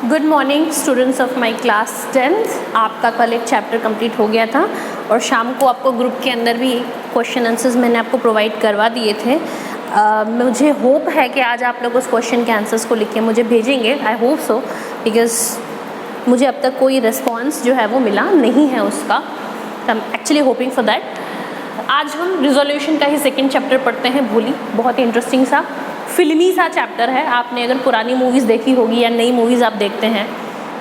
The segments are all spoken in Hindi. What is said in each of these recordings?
Good morning students of my class 10th। आपका कल एक चैप्टर कंप्लीट हो गया था और शाम को आपको ग्रुप के अंदर भी क्वेश्चन आंसर्स मैंने आपको प्रोवाइड करवा दिए थे। मुझे होप है कि आज आप लोग उस क्वेश्चन के आंसर्स को लिख के मुझे भेजेंगे। आई होप सो, बिकॉज मुझे अब तक कोई रिस्पॉन्स जो है वो मिला नहीं है उसका। I am actually hoping for that. आज हम रिजोल्यूशन का ही सेकेंड चैप्टर पढ़ते हैं, भोली। बहुत ही इंटरेस्टिंग सा फिल्मी सा चैप्टर है। आपने अगर पुरानी मूवीज़ देखी होगी या नई मूवीज़ आप देखते हैं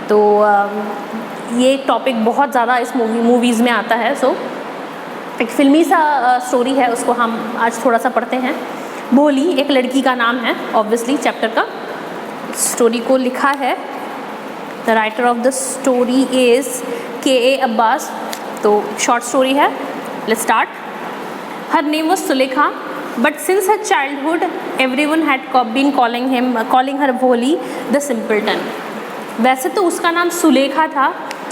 तो ये टॉपिक बहुत ज़्यादा इस मूवीज़ में आता है। सो एक फिल्मी सा स्टोरी है, उसको हम आज थोड़ा सा पढ़ते हैं। भोली एक लड़की का नाम है, ऑब्वियसली चैप्टर का। स्टोरी को लिखा है, the writer of the story is K.A. Abbas. तो शॉर्ट स्टोरी है, let's start. Her name was Sulekha, but since her childhood everyone had been calling her भोली the simpleton। वैसे तो उसका नाम सुलेखा था,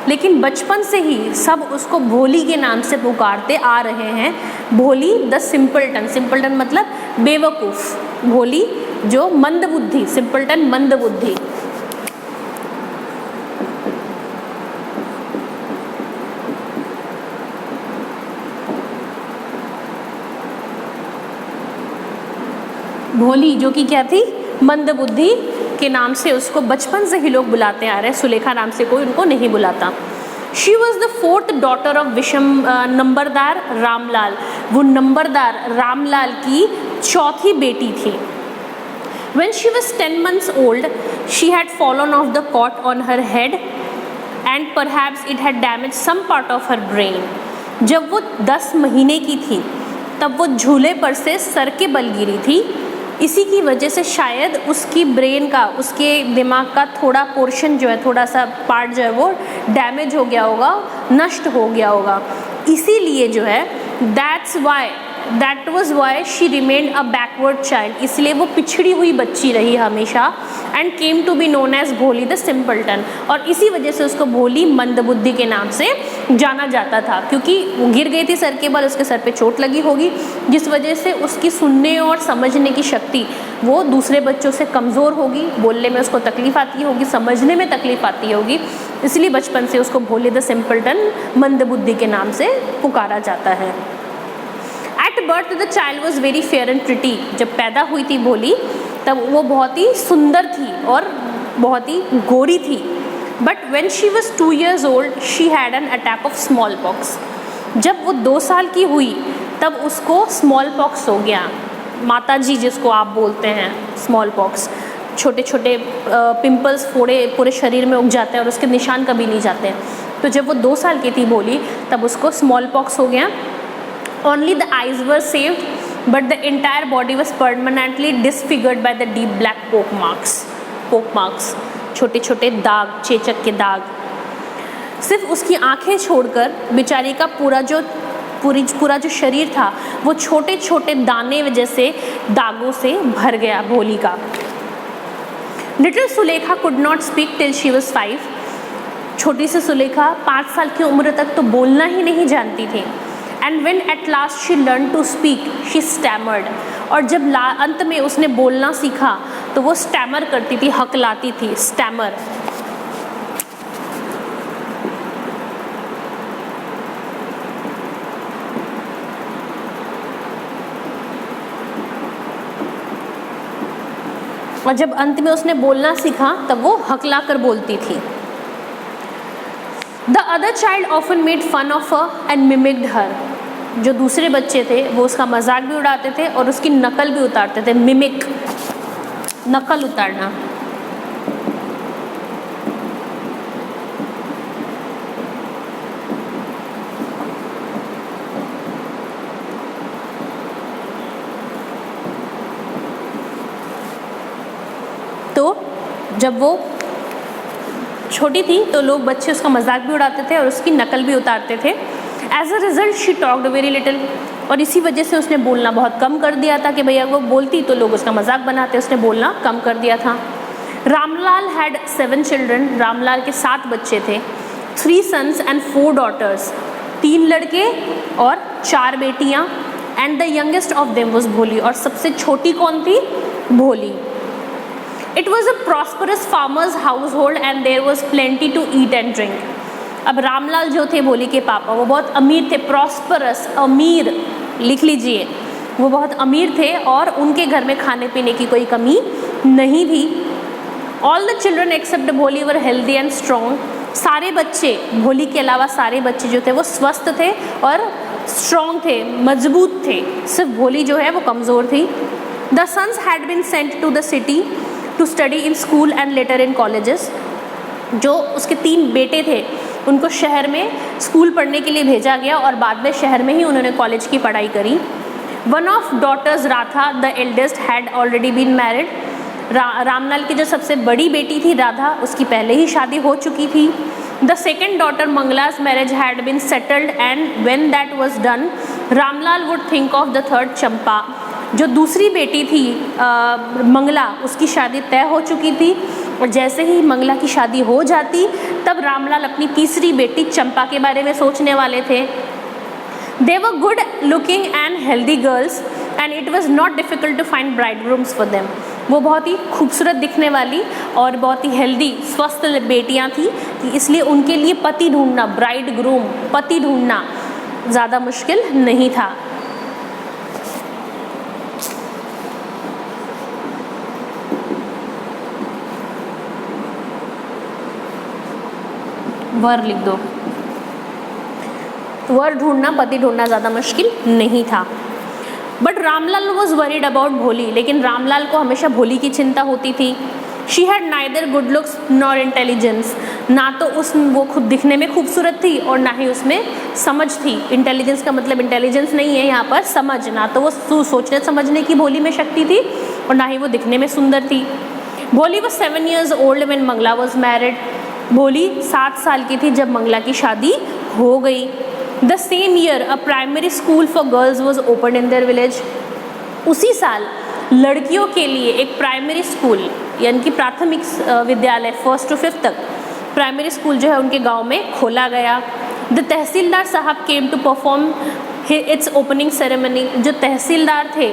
लेकिन बचपन से ही सब उसको भोली के नाम से पुकारते आ रहे हैं। भोली द सिंपलटन। सिंपलटन मतलब बेवकूफ़, भोली जो मंदबुद्धि, सिंपलटन मंदबुद्धि। भोली जो कि क्या थी, मंदबुद्धि के नाम से उसको बचपन से ही लोग बुलाते आ रहे हैं। सुलेखा नाम से कोई उनको नहीं बुलाता। She was the 4th daughter of numberdar Ramlal. वो नंबरदार रामलाल की चौथी बेटी थी। When she was 10 months old, she had fallen off the cot on her head and perhaps it had damaged some part of her brain। जब वो 10 महीने की थी तब वो झूले पर से सर के बल गिरी थी। इसी की वजह से शायद उसकी ब्रेन का, उसके दिमाग का थोड़ा पोर्शन जो है, थोड़ा सा पार्ट जो है वो डैमेज हो गया होगा, नष्ट हो गया होगा। इसीलिए जो है that was why she remained a backward child. इसलिए वो पिछड़ी हुई बच्ची रही हमेशा। And came to be known as Bholi the simpleton. और इसी वजह से उसको भोली मंदबुद्धि के नाम से जाना जाता था, क्योंकि वो गिर गई थी सर के बल, उसके सर पे चोट लगी होगी, जिस वजह से उसकी सुनने और समझने की शक्ति वो दूसरे बच्चों से कमज़ोर होगी। बोलने में उसको तकलीफ़ आती होगी, समझने में तकलीफ़ आती होगी। इसलिए बचपन से उसको भोली द सिंपलटन मंदबुद्धि के नाम से पुकारा जाता है। At birth the child was very fair and pretty. जब पैदा हुई थी भोली तब वो बहुत ही सुंदर थी और बहुत ही गोरी थी। But when she was 2 years old she had an attack of small pox. जब वो 2 साल की हुई तब उसको स्मॉल पॉक्स हो गया। माता जी जिसको आप बोलते हैं, स्मॉल पॉक्स, छोटे छोटे पिंपल्स, फोड़े पूरे शरीर में उग जाते हैं और उसके निशान कभी नहीं जाते हैं। तो जब वो 2 साल की थी भोली तब उसको स्मॉल पॉक्स हो गया। Only the eyes were saved, but the entire body was permanently disfigured by the deep black pock marks, छोटे छोटे दाग, चेचक के दाग। सिर्फ उसकी आंखें छोड़कर बेचारी का पूरा जो शरीर था वो छोटे छोटे दाने जैसे दागों से भर गया भोली का। Little Sulekha could not speak till she was 5। छोटी सी सुलेखा 5 साल की उम्र तक तो बोलना ही नहीं जानती थी। And when at last she learn to speak she stammered. और जब अंत में उसने बोलना सीखा तो वो स्टैमर करती थी, हकलाती थी, स्टैमर। और जब अंत में उसने बोलना सीखा तब वो हकला कर बोलती थी। The other child often made fun of her and mimicked her. जो दूसरे बच्चे थे वो उसका मजाक भी उड़ाते थे और उसकी नकल भी उतारते थे। मिमिक, नकल उतारना। तो जब वो छोटी थी तो लोग, बच्चे उसका मजाक भी उड़ाते थे और उसकी नकल भी उतारते थे। As a result she talked very little. और इसी वजह से उसने बोलना बहुत कम कर दिया था कि भैया वो बोलती तो लोग उसका मजाक बनाते, उसने बोलना कम कर दिया था। Ramlal had 7 children. रामलाल के 7 बच्चे थे। 3 sons and 4 daughters। 3 लड़के और 4 बेटियाँ। And the youngest of them was Bholi. और सबसे छोटी कौन थी? Bholi. It was a prosperous farmer's household and there was plenty to eat and drink. अब रामलाल जो थे भोली के पापा, वो बहुत अमीर थे, प्रॉस्परस, अमीर, लिख लीजिए, वो बहुत अमीर थे और उनके घर में खाने पीने की कोई कमी नहीं थी। ऑल द चिल्ड्रन एक्सेप्ट भोली वर हेल्दी एंड स्ट्रॉन्ग। सारे बच्चे, भोली के अलावा सारे बच्चे जो थे वो स्वस्थ थे और स्ट्रॉन्ग थे, मजबूत थे, सिर्फ भोली जो है वो कमज़ोर थी। The sons had been sent to the city to study in school and later in colleges. जो उसके 3 बेटे थे उनको शहर में स्कूल पढ़ने के लिए भेजा गया और बाद में शहर में ही उन्होंने कॉलेज की पढ़ाई करी। One of daughters Radha the eldest had already been married. Ramlal की जो सबसे बड़ी बेटी थी राधा, उसकी पहले ही शादी हो चुकी थी। The second daughter Mangala's marriage had been settled and when that was done Ramlal would think of the third Champa. जो दूसरी बेटी थी मंगला, उसकी शादी तय हो चुकी थी और जैसे ही मंगला की शादी हो जाती तब रामलाल अपनी तीसरी बेटी चंपा के बारे में सोचने वाले थे। They were good looking and healthy girls and it was not difficult to find bridegrooms for them. वो बहुत ही खूबसूरत दिखने वाली और बहुत ही हेल्दी, स्वस्थ बेटियां थी, इसलिए उनके लिए पति ढूंढना, ब्राइड ग्रूम, पति ढूंढना ज़्यादा मुश्किल नहीं था। वर लिख दो, वर ढूंढना, पति ढूंढना ज़्यादा मुश्किल नहीं था। But Ramlal was worried about भोली, लेकिन रामलाल को हमेशा भोली की चिंता होती थी। She had neither good looks nor intelligence. ना तो वो खुद दिखने में खूबसूरत थी और ना ही उसमें समझ थी। इंटेलिजेंस का मतलब इंटेलिजेंस नहीं है यहाँ पर, समझ। ना तो वो सोचने समझने की भोली में शक्ति थी और ना ही वो दिखने में सुंदर थी। Bholi was 7 years old when Mangala was married. Bholi 7 साल की थी जब मंगला की शादी हो गई। The same year a primary school for girls was open in their village. उसी साल लड़कियों के लिए एक प्राइमरी स्कूल यानी कि प्राथमिक विद्यालय 1st to 5th तक प्राइमरी स्कूल जो है उनके गांव में खोला गया। The tahsildar sahib came to perform its opening ceremony. जो तहसीलदार थे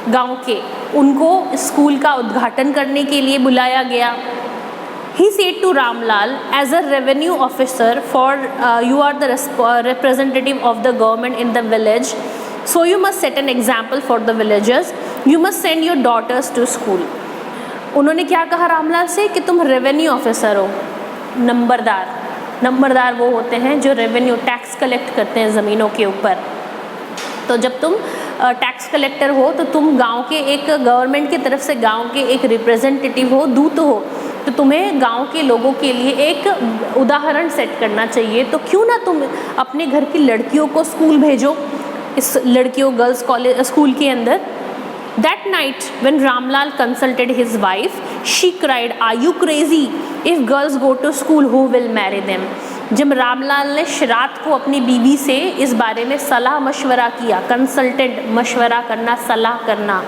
गांव के, उनको स्कूल का उद्घाटन करने के लिए बुलाया गया। He said to Ramlal, as a revenue officer, you are the representative of the government in the village, so you must set an example for the villagers. You must send your daughters to school. उन्होंने क्या कहा रामलाल से कि तुम रेवेन्यू ऑफिसर हो, नंबरदार। नंबरदार वो होते हैं जो रेवेन्यू टैक्स कलेक्ट करते हैं ज़मीनों के ऊपर। तो जब तुम टैक्स कलेक्टर हो तो तुम गांव के एक, गवर्नमेंट की तरफ से गांव के एक रिप्रेजेंटेटिव हो, दूत हो, तो तुम्हें गांव के लोगों के लिए एक उदाहरण सेट करना चाहिए। तो क्यों ना तुम अपने घर की लड़कियों को स्कूल भेजो, इस लड़कियों गर्ल्स कॉलेज स्कूल के अंदर। That night when Ramlal consulted his wife, she cried, are you crazy? If girls go to school who will marry them? जब रामलाल ने रात को अपनी बीवी से इस बारे में सलाह मशवरा किया, कंसल्टेड, मशवरा करना, सलाह करना।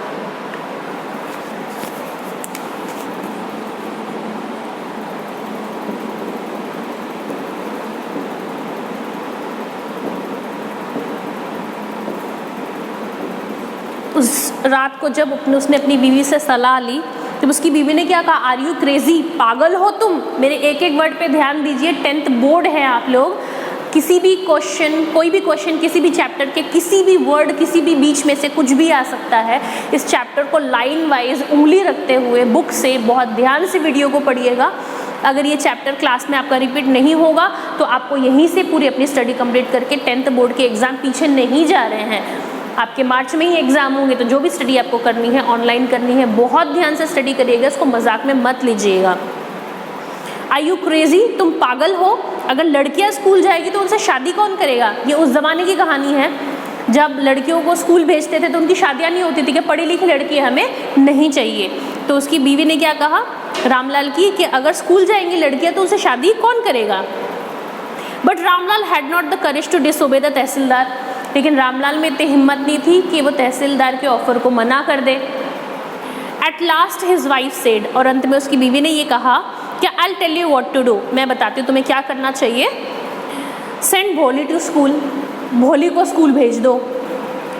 उस रात को जब उसने अपनी बीवी से सलाह ली, जब उसकी बीवी ने क्या कहा, आर यू क्रेजी? पागल हो तुम? मेरे एक एक वर्ड पे ध्यान दीजिए। 10th बोर्ड है आप लोग। किसी भी क्वेश्चन, कोई भी क्वेश्चन किसी भी चैप्टर के किसी भी वर्ड, किसी भी बीच में से कुछ भी आ सकता है। इस चैप्टर को लाइन वाइज उंगली रखते हुए बुक से बहुत ध्यान से वीडियो को पढ़िएगा। अगर ये चैप्टर क्लास में आपका रिपीट नहीं होगा तो आपको यहीं से पूरी अपनी स्टडी कंप्लीट करके 10th बोर्ड के एग्ज़ाम पीछे नहीं जा रहे हैं। आपके मार्च में ही एग्ज़ाम होंगे, तो जो भी स्टडी आपको करनी है ऑनलाइन करनी है, बहुत ध्यान से स्टडी करिएगा, इसको मजाक में मत लीजिएगा। Are you crazy? तुम पागल हो? अगर लड़कियां स्कूल जाएगी तो उनसे शादी कौन करेगा? ये उस ज़माने की कहानी है जब लड़कियों को स्कूल भेजते थे तो उनकी शादियां नहीं होती थी कि पढ़ी लिखी लड़की हमें नहीं चाहिए। तो उसकी बीवी ने क्या कहा रामलाल की कि अगर स्कूल जाएंगी लड़कियाँ तो उनसे शादी कौन करेगा? But Ramlal had not the courage to disobey the tehsildar. लेकिन रामलाल में इतनी हिम्मत नहीं थी कि वो तहसीलदार के ऑफर को मना कर दे। At last his wife said, और अंत में उसकी बीवी ने ये कहा कि I tell you what to do, मैं बताती हूँ तुम्हें क्या करना चाहिए। सेंड भोली टू स्कूल, भोली को स्कूल भेज दो।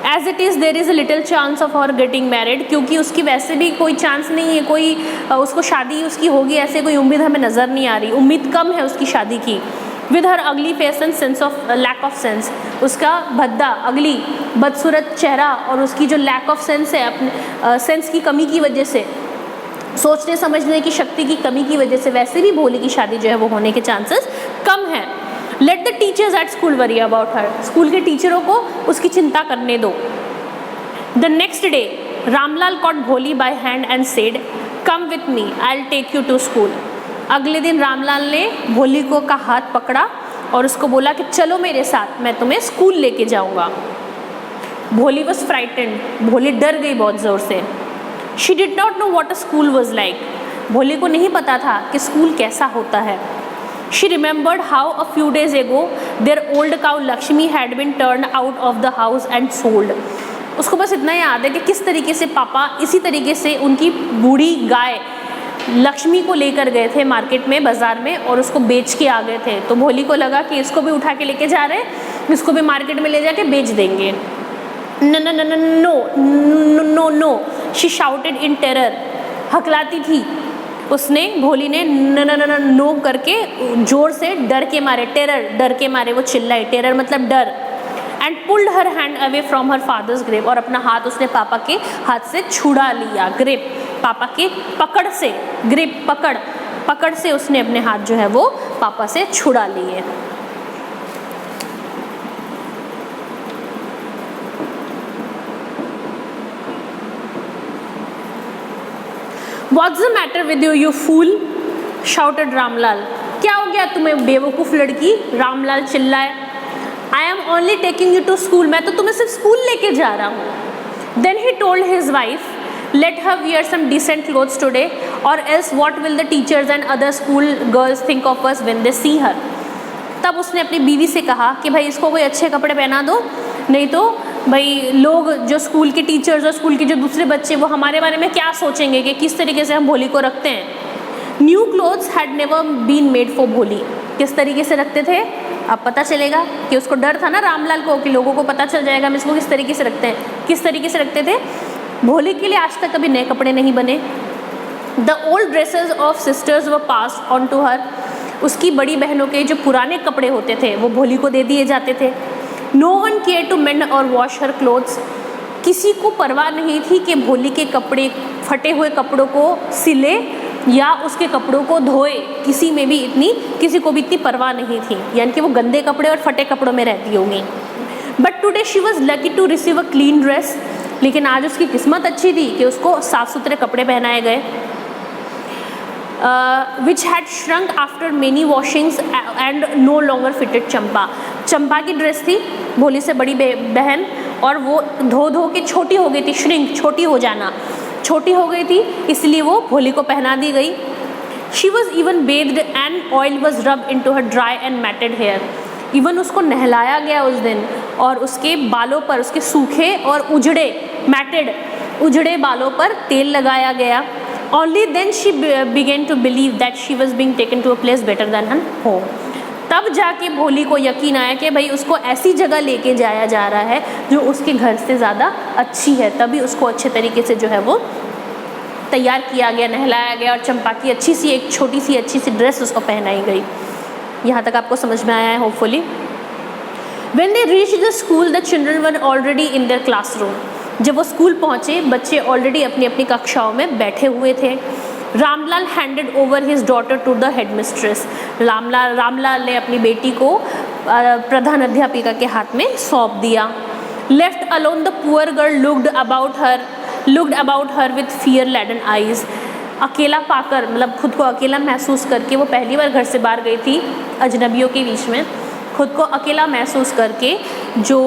As it is there is a little chance of her getting married, क्योंकि उसकी वैसे भी कोई चांस नहीं है, कोई उसको शादी उसकी होगी ऐसे कोई उम्मीद हमें नज़र नहीं आ रही, उम्मीद कम है उसकी शादी की। With her ugly face and sense of lack of sense, उसका भद्दा अगली बदसूरत चेहरा और उसकी जो लैक ऑफ सेंस है, अपने सेंस की कमी की वजह से, सोचने समझने की शक्ति की कमी की वजह से वैसे भी भोली की शादी जो है वो होने के चांसेस कम हैं। Let the teachers at school worry about her, school के टीचरों को उसकी चिंता करने दो। The next day Ramlal caught Bholi by hand and said, come with me, I will take you to school. अगले दिन रामलाल ने भोली को का हाथ पकड़ा और उसको बोला कि चलो मेरे साथ, मैं तुम्हें स्कूल लेके जाऊंगा। भोली वॉज फ्राइटेंड, भोली डर गई बहुत ज़ोर से। She did not know what a school was like, भोली को नहीं पता था कि स्कूल कैसा होता है। She remembered how a few days एगो their old cow Lakshmi had been turn out of the house and sold. उसको बस इतना याद है कि किस तरीके से पापा इसी तरीके से उनकी बूढ़ी गाय लक्ष्मी को लेकर गए थे मार्केट में, बाजार में, और उसको बेच के आ गए थे। तो भोली को लगा कि इसको भी उठा के लेके जा रहे हैं, इसको भी मार्केट में ले जाके बेच देंगे। No no no no no no, she shouted in terror, हकलाती थी उसने, भोली ने न न न नो करके जोर से डर के मारे, टेरर डर के मारे वो चिल्लाई, टेरर मतलब डर। And pulled her hand away from her father's grip, और अपना हाथ उसने पापा के हाथ से छुड़ा लिया, ग्रिप पापा के पकड़ से, ग्रिप पकड़, पकड़ से उसने अपने हाथ जो है वो पापा से छुड़ा लिए। What's the matter with you, you fool? shouted Ramlal. क्या हो गया तुम्हें बेवकूफ़ लड़की, रामलाल चिल्लाए। I am only taking you to school, मैं तो तुम्हें सिर्फ स्कूल लेके जा रहा हूँ। Then he told his wife, let her wear some decent clothes today, or else what will the teachers and other school girls think of us when they see her? तब उसने अपनी बीवी से कहा कि भाई इसको कोई अच्छे कपड़े पहना दो, नहीं तो भाई लोग जो स्कूल के टीचर्स और स्कूल के जो दूसरे बच्चे वो हमारे बारे में क्या सोचेंगे कि किस तरीके से हम भोली को रखते हैं। New clothes had never been made for Bholi, किस तरीके से रखते थे अब पता चलेगा, कि उसको डर था ना रामलाल को कि लोगों को पता चल जाएगा हम इसको किस तरीके से रखते हैं। किस तरीके से रखते थे, भोली के लिए आज तक कभी नए कपड़े नहीं बने। The old dresses of sisters were passed on to her, उसकी बड़ी बहनों के जो पुराने कपड़े होते थे वो भोली को दे दिए जाते थे। No one care to mend और वॉश हर क्लोथ्स, किसी को परवाह नहीं थी कि भोली के कपड़े, फटे हुए कपड़ों को सिले या उसके कपड़ों को धोए, किसी में भी किसी को भी इतनी परवाह नहीं थी, यानी कि वो गंदे कपड़े और फटे कपड़ों में रहती होंगी। But today she was lucky to receive a clean dress, लेकिन आज उसकी किस्मत अच्छी थी कि उसको साफ़ सुथरे कपड़े पहनाए गए। which had shrunk after many washings and no longer fitted चंपा, चंपा की ड्रेस थी भोली से बड़ी बहन, और वो धो धो के छोटी हो गई थी, श्रिंक छोटी हो जाना, छोटी हो गई थी, इसलिए वो भोली को पहना दी गई। She was even bathed and oil was rubbed into her dry and matted hair, even उसको नहलाया गया उस दिन, और उसके बालों पर, उसके सूखे और उजड़े मैटेड उजड़े बालों पर तेल लगाया गया। Only then she began to believe that she was being taken to a place better than her home. तब जाके भोली को यकीन आया कि भाई उसको ऐसी जगह लेके जाया जा रहा है जो उसके घर से ज़्यादा अच्छी है। तभी उसको अच्छे तरीके से जो है वो तैयार किया गया, नहलाया गया, और चंपा की अच्छी सी एक छोटी सी अच्छी सी ड्रेस उसको पहनाई गई। यहाँ तक आपको समझ में आया है hopefully. When they reached the school, the children were already in their classroom. जब वो स्कूल पहुँचे बच्चे ऑलरेडी अपनी अपनी कक्षाओं में बैठे हुए थे। Ramlal handed over his daughter to the head mistress, Ramlal ने अपनी बेटी को प्रधान अध्यापिका के हाथ में सौंप दिया। Left alone the poor girl looked about her with fear laden eyes, अकेला पाकर, मतलब खुद को अकेला महसूस करके, वो पहली बार घर से बाहर गई थी अजनबियों के बीच में, खुद को अकेला महसूस करके जो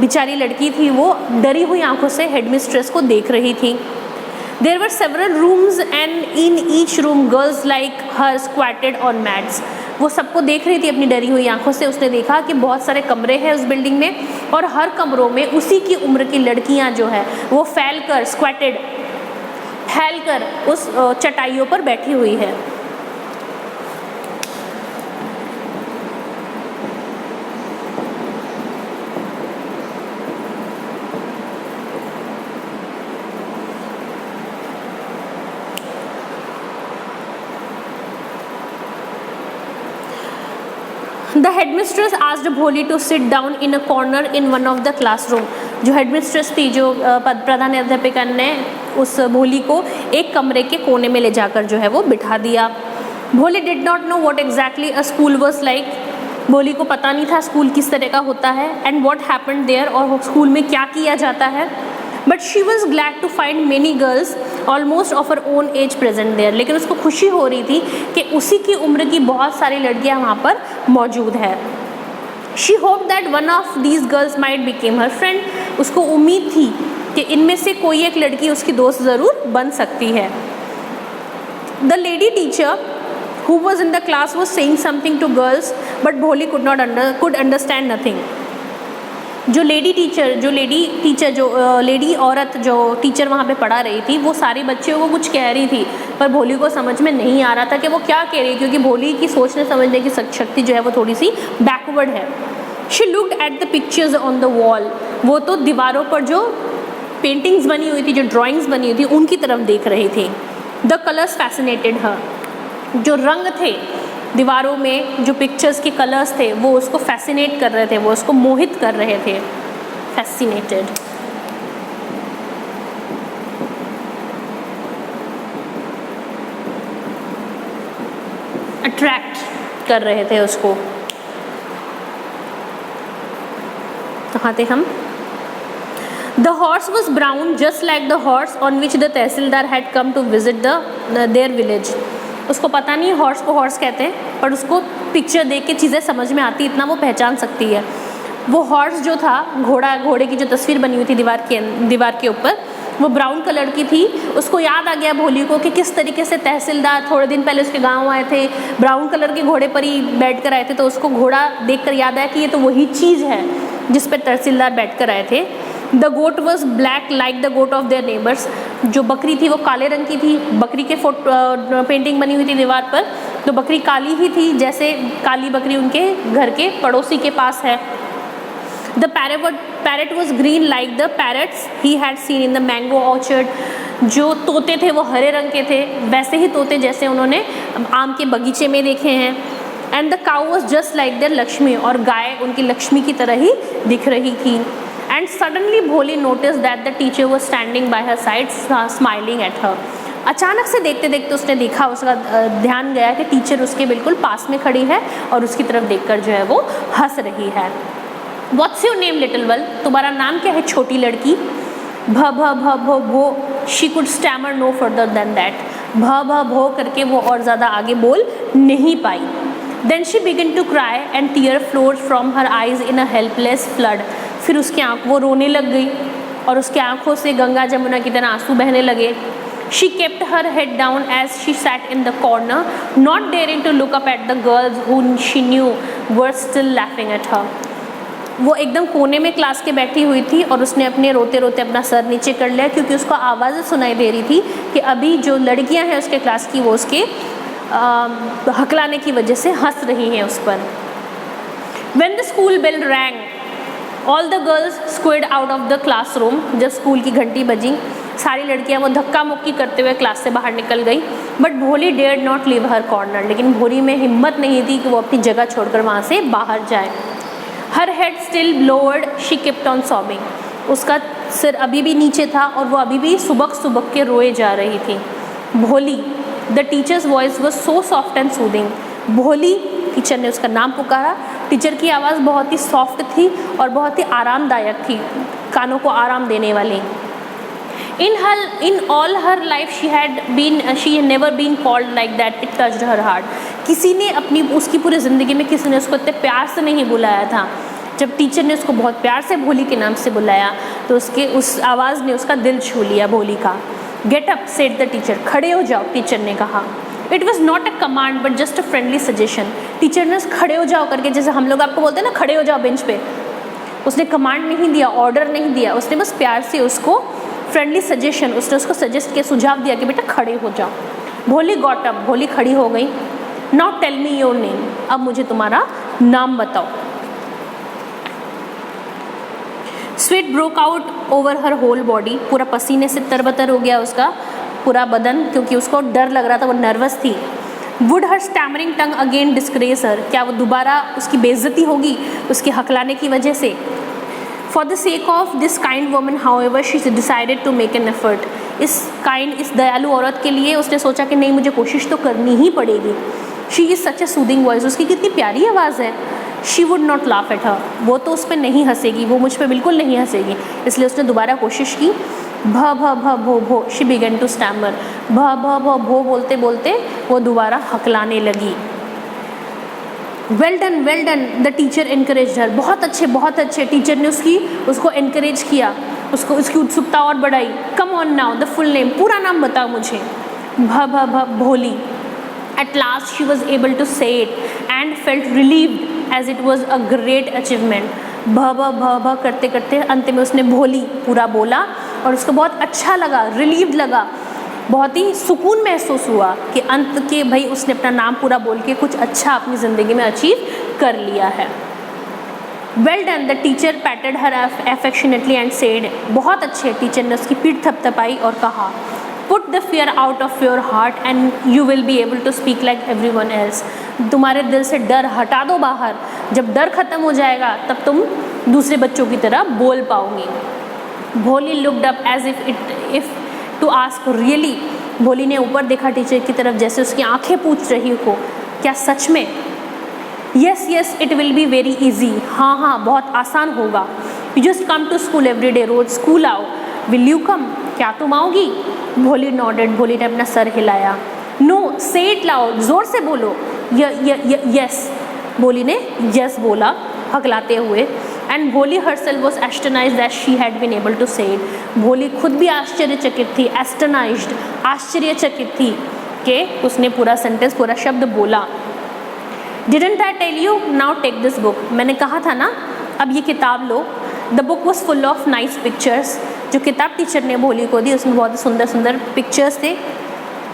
बेचारी लड़की थी वो डरी हुई आंखों से हेडमिस्ट्रेस को देख रही थी। There were several rooms and in each room girls like her squatted on mats, वो सबको देख रही थी अपनी डरी हुई आंखों से। उसने देखा कि बहुत सारे कमरे हैं उस बिल्डिंग में, और हर कमरों में उसी की उम्र की लड़कियां जो है वो फैलकर, स्क्वाटेड फैलकर उस चटाइयों पर बैठी हुई है। The headmistress asked Bholi to sit down in a corner in one of the classroom. जो हेडमिस्ट्रेस थी, जो प्रधान अध्यापिका ने उस भोली को एक कमरे के कोने में ले जाकर जो है वो बिठा दिया। भोली did not know what exactly a school was like. भोली को पता नहीं था स्कूल किस तरह का होता है, एंड व्हाट हैपेंड देयर, और स्कूल में क्या किया जाता है। But she was glad to find many girls almost of her own age present there. लेकिन उसको खुशी हो रही थी कि उसी की उम्र की बहुत सारी लड़कियां वहाँ पर मौजूद है। She hope that one of these girls might became her friend. उसको उम्मीद थी कि इनमें से कोई एक लड़की उसकी दोस्त ज़रूर बन सकती है। The lady teacher who was in the class was saying something to girls, but Bholi could understand nothing. जो लेडी औरत जो टीचर वहाँ पे पढ़ा रही थी, वो सारे बच्चों को कुछ कह रही थी, पर भोली को समझ में नहीं आ रहा था कि वो क्या कह रही है, क्योंकि भोली की सोचने समझने की शक्ति जो है वो थोड़ी सी बैकवर्ड है। She looked at the pictures on the wall. वो तो दीवारों पर जो पेंटिंग्स बनी हुई थी, जो ड्राइंग्स बनी हुई थी, उनकी तरफ देख रही थी। The colors fascinated her. जो रंग थे दीवारों में, जो पिक्चर्स के कलर्स थे, वो उसको फैसिनेट कर रहे थे, वो उसको मोहित कर रहे थे। फैसिनेटेड। अट्रैक्ट कर रहे थे उसको। कहाँ थे हम? The horse was brown just like the horse on which the tehsildar had come to visit their village. उसको पता नहीं हॉर्स को हॉर्स कहते हैं, पर उसको पिक्चर देख के चीज़ें समझ में आती, इतना वो पहचान सकती है। वो हॉर्स जो था, घोड़े की जो तस्वीर बनी हुई थी दीवार के ऊपर, वो ब्राउन कलर की थी। उसको याद आ गया भोली को कि किस तरीके से तहसीलदार थोड़े दिन पहले उसके गांव आए थे, ब्राउन कलर के घोड़े पर ही बैठ कर आए थे। तो उसको घोड़ा देखकर याद आया कि ये तो वही चीज़ है जिस पर तहसीलदार बैठ कर आए थे। The goat was black like the goat of their neighbours. जो बकरी थी वो काले रंग की थी। बकरी के पेंटिंग बनी हुई थी दीवार पर, तो बकरी काली ही थी, जैसे काली बकरी उनके घर के पड़ोसी के पास है। The parrot was green like the parrots he had seen in the mango orchard. जो तोते थे वो हरे रंग के थे, वैसे ही तोते जैसे उन्होंने आम के बगीचे में देखे हैं। And the cow was just like their Lakshmi. और गाय उनकी लक्ष्मी की तरह ही दिख रही थी। And suddenly Bholi noticed that the teacher was standing by her side, smiling at her. अचानक से देखते देखते उसने देखा, उसका ध्यान गया कि टीचर उसके बिल्कुल पास में खड़ी है और उसकी तरफ देखकर जो है वो हंस रही है। What's your name, little girl? तुम्हारा नाम क्या है छोटी लड़की? भ भ भ भो भो। She could stammer no further than that. भ भ भो करके वो और ज़्यादा आगे बोल नहीं पाई। Then she began to cry and tear flowed from her eyes in a helpless flood. फिर उसकी आँख वो रोने लग गई और उसके आँखों से गंगा जमुना की तरह आंसू बहने लगे। She kept her head down as she sat in the corner, not daring to look up at the girls whom she knew were still laughing at her. वो एकदम कोने में क्लास के बैठी हुई थी और उसने अपने रोते रोते अपना सर नीचे कर लिया, क्योंकि उसको आवाज़ें सुनाई दे रही थी कि अभी जो लड़कियां हैं उसके क्लास की, वो उसके हकलाने की वजह से हंस रही हैं उस पर। When the school bell rang, all the girls squared out of the classroom. जब स्कूल की घंटी बजी, सारी लड़कियां वो धक्का मुक्की करते हुए क्लास से बाहर निकल गई। बट भोली dared not leave her corner. लेकिन भोली में हिम्मत नहीं थी कि वो अपनी जगह छोड़कर वहाँ से बाहर जाए। हर head still lowered, she kept on sobbing. उसका सिर अभी भी नीचे था और वो अभी भी सुबक सुबक के रोए जा रही थी। भोली, the teachers voice was so soft and soothing. भोली, टीचर ने उसका नाम पुकारा। टीचर की आवाज़ बहुत ही सॉफ्ट थी और बहुत ही आरामदायक थी, कानों को आराम देने वाली। In all her life she had never been called like that. It touched her heart. किसी ने उसकी पूरी ज़िंदगी में किसी ने उसको इतने प्यार से नहीं बुलाया था। जब टीचर ने उसको बहुत प्यार से भोली के नाम से बुलाया तो उस आवाज़ ने उसका दिल छू लिया भोली का। Get up, said the teacher. खड़े हो जाओ, टीचर ने कहा। It was not a command but just a friendly suggestion. Teacher ने खड़े हो जाओ करके, जैसे हम लोग आपको बोलते हैं ना खड़े हो जाओ बेंच पे, उसने कमांड नहीं दिया, ऑर्डर नहीं दिया, उसने बस प्यार से उसको फ्रेंडली सजेशन, उसने उसको सजेस्ट किया, सुझाव दिया कि बेटा खड़े हो जाओ। भोली गॉट अप, भोली खड़ी हो गई। Now tell me your name, अब मुझे तुम्हारा नाम बताओ। Sweat broke out over her whole body, पूरा पसीने से तरबतर हो गया उसका पूरा बदन, क्योंकि उसको डर लग रहा था, वो नर्वस थी। Would her stammering tongue again disgrace her, क्या वो दोबारा उसकी बेइज्जती होगी उसके हकलाने की वजह से। For the sake of this kind woman however she decided to make an effort, इस दयालु औरत के लिए उसने सोचा कि नहीं मुझे कोशिश तो करनी ही पड़ेगी। She is such A soothing voice, उसकी कितनी प्यारी आवाज़ है। She would not laugh at her, वो तो उस पर नहीं हंसेगी, वो मुझ पर बिल्कुल नहीं हंसेगी, इसलिए उसने दोबारा कोशिश की। भ भ भ भो भो, शी बिगन टू स्टैमर, भ भ भ भो बोलते बोलते वो दोबारा हकलाने लगी। Well done the teacher encouraged her, बहुत अच्छे टीचर ने उसको इनकरेज किया, उसको उसकी उत्सुकता और बढ़ाई। Come on now the full name, पूरा नाम बताओ मुझे। भ भ भ भोली। At last she was able to say it and felt relieved as it was a great achievement. भ करते करते अंत में उसने भोली पूरा बोला और उसको बहुत अच्छा लगा, रिलीव्ड लगा, बहुत ही सुकून महसूस हुआ कि अंत के भाई उसने अपना नाम पूरा बोल के कुछ अच्छा अपनी ज़िंदगी में अचीव कर लिया है। Well done the teacher patted her affectionately and said, बहुत अच्छे, टीचर ने उसकी पीठ थपथपाई और कहा put the fear out of your heart and you will be able to speak like everyone else, तुम्हारे दिल से डर हटा दो बाहर, जब डर खत्म हो जाएगा तब तुम दूसरे बच्चों की तरह बोल पाओगी। Bholi looked up as if to ask really, Bholi ने ऊपर देखा टीचर की तरफ जैसे उसकी आंखें पूछ रही हो, क्या सच में? Yes it will be very easy, हाँ बहुत आसान होगा। You just come to school every day, रोज स्कूल आओ। विल यू कम, क्या तुम आओगी? भोली नॉडेड, भोली ने अपना सर हिलाया। नो से इट लाउड, जोर से बोलो। यस, भोली ने यस बोला हकलाते हुए। And Bholi herself was astonished that she had been able to say it, Bholi खुद भी आश्चर्यचकित थी, एस्टनाइज्ड आश्चर्यचकित थी कि उसने पूरा सेंटेंस, पूरा शब्द बोला। Didn't I tell you, now take this book, मैंने कहा था ना, अब ये किताब लो। The book was full of nice pictures, जो किताब टीचर ने भोली को दी उसमें बहुत सुंदर सुंदर पिक्चर्स थे।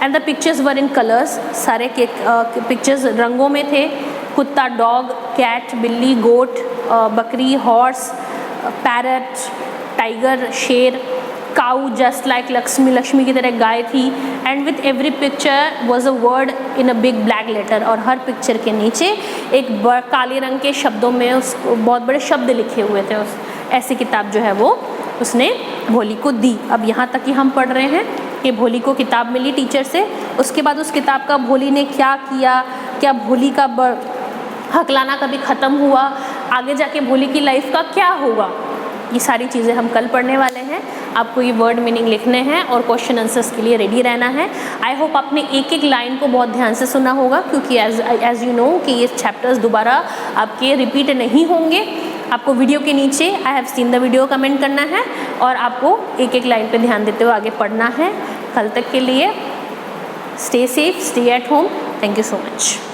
And the pictures were in colours, सारे के पिक्चर्स रंगों में थे। कुत्ता, डॉग, कैट, बिल्ली, गोट, बकरी, हॉर्स, पैरट, टाइगर, शेर, काऊ जस्ट लाइक लक्ष्मी की तरह गाय थी। And with every picture was a word in a big black letter, और हर पिक्चर के नीचे एक काले रंग के शब्दों में उसको बहुत बड़े शब्द लिखे हुए थे। ऐसी किताब जो है वो उसने भोली को दी। अब यहाँ तक कि हम पढ़ रहे हैं कि भोली को किताब मिली टीचर से, उसके बाद उस किताब का भोली ने क्या किया, क्या भोली का हकलाना कभी ख़त्म हुआ, आगे जाके भोली की लाइफ का क्या होगा, ये सारी चीज़ें हम कल पढ़ने वाले हैं। आपको ये वर्ड मीनिंग लिखने हैं और क्वेश्चन आंसर्स के लिए रेडी रहना है। आई होप आपने एक एक लाइन को बहुत ध्यान से सुना होगा, क्योंकि एज यू नो कि ये चैप्टर्स दोबारा आपके रिपीट नहीं होंगे। आपको वीडियो के नीचे I have seen the video comment करना है और आपको एक एक लाइन पे ध्यान देते हुए आगे पढ़ना है। कल तक के लिए stay safe, stay at home. Thank you so much.